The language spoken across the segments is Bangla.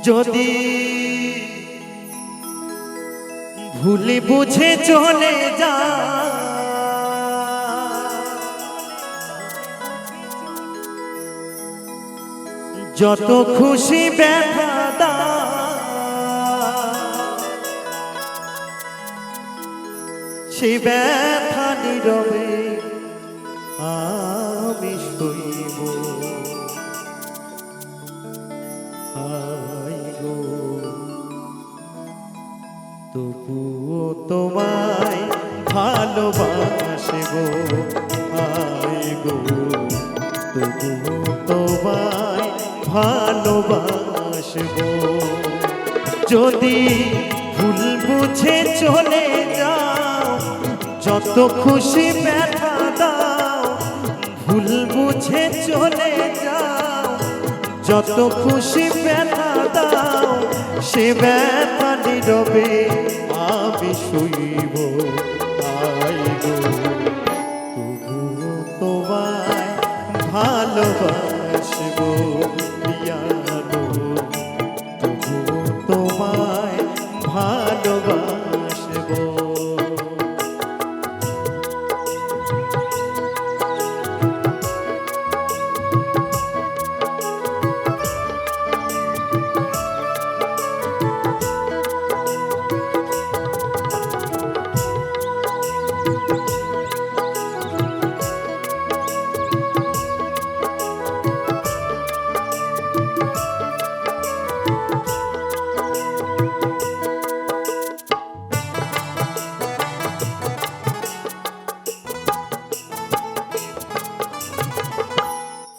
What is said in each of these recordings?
যদি ভুলে বুঝে চলে যা যত খুশি ব্যথা দা সে ব্যথা নীরবে আমি সইব। তবুও তোমায় ভালোবাসব, আয় গো তবুও তোমায় ভালোবাসব। যদি ভুল বুঝে চলে যাও যত খুশি ব্যথা দাও, ভুল বুঝে চলে যাও যত খুশি ব্যথা দাও সে ব্যথা নীরবে আমি সইব। আয় গো তবুও তোমায় ভালোবাসব, প্রিয়া গো তবুও তোমায় ভালোবাসব।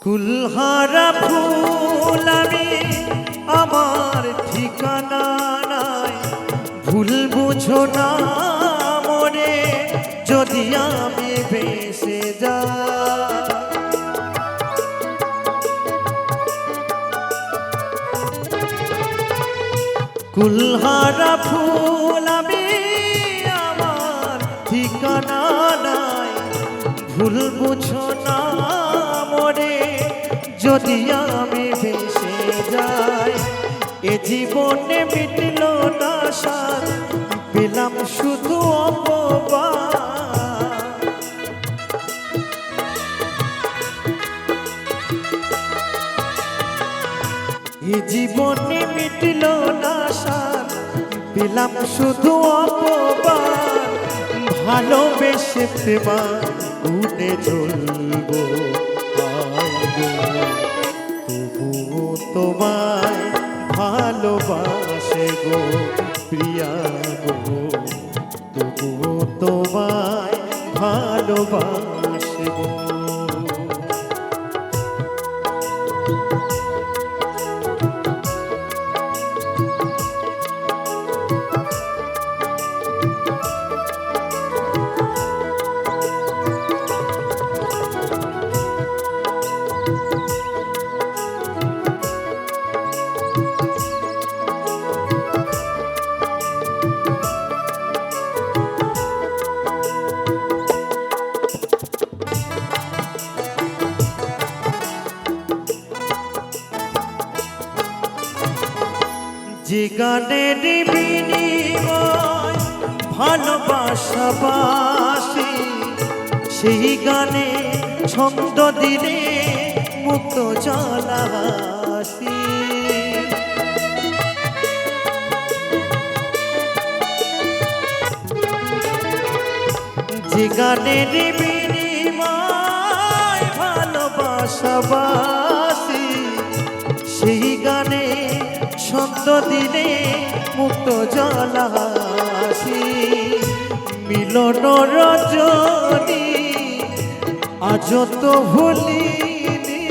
কুলহারা ফুল আমি আমার ঠিকানা নাই, ভুল বুঝো না মনে যদি আমি ভেসে যাই। কুলহারা ফুল আমি আমার ঠিকানা নাই, ভুল বুঝো না মনে যদি আমি ভেসে যাই। এ জীবনে মিটল না সাথ, পেলাম শুধু অপবাদ। এ জীবনে মিটল না সাথ, পেলাম শুধু অপবাদ। ভালোবেসে প্রেমা উঠে চলব, তবুও তোমায় ভালোবাসে গো প্রিয়া গো, তবুও তোমায় ভালোবাসে গো। যে গানের বিনিময় ভালোবাসাবাসি, সেই গানে ছন্দ দিলে মুক্ত জলাহাসি। যে গানের বিনিময় ভালোবাসাবাসি, সেই গানে ছন্দ দিলে মুক্ত জলাহাসি। মিলন রজনী আজ তো ভুলিনি,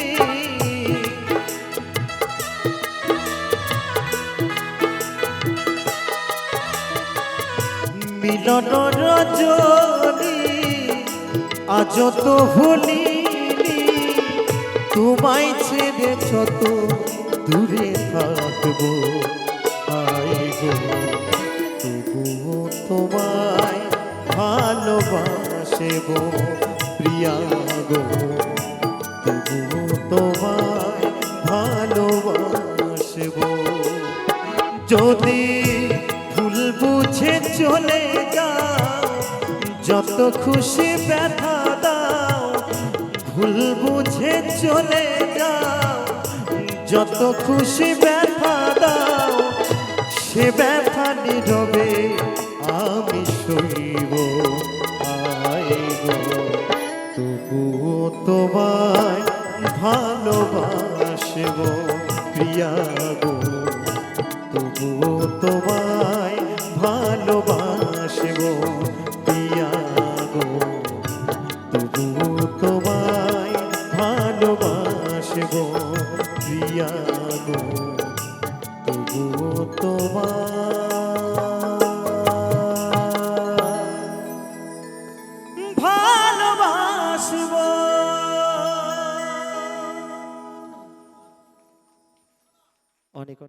মিলন রজনী আজ তো ভুলিনি। তোমায় ছেড়ে যত দূরে থাকবো, আয় গো তবুও তোমায় ভালোবাসব, প্রিয়া গো তবুও তোমায় ভালোবাসব। যদি ভুল বুঝে চলে যাও, যত খুশি ব্যথা দাও। ভুল বুঝে চলে যাও, যত খুশি ব্যথা দাও। সে ব্যথা নীরবে আমি সইব, আইব। তবুও তোমায় ভালোবাসব প্রিয়া গো, তবুও তোমায় ভালোবাসব প্রিয়া গো, তবুও তোমায় ভালোবাসব প্রিয়া গো, তবুও তোমায় ভালোবাসব। অনেক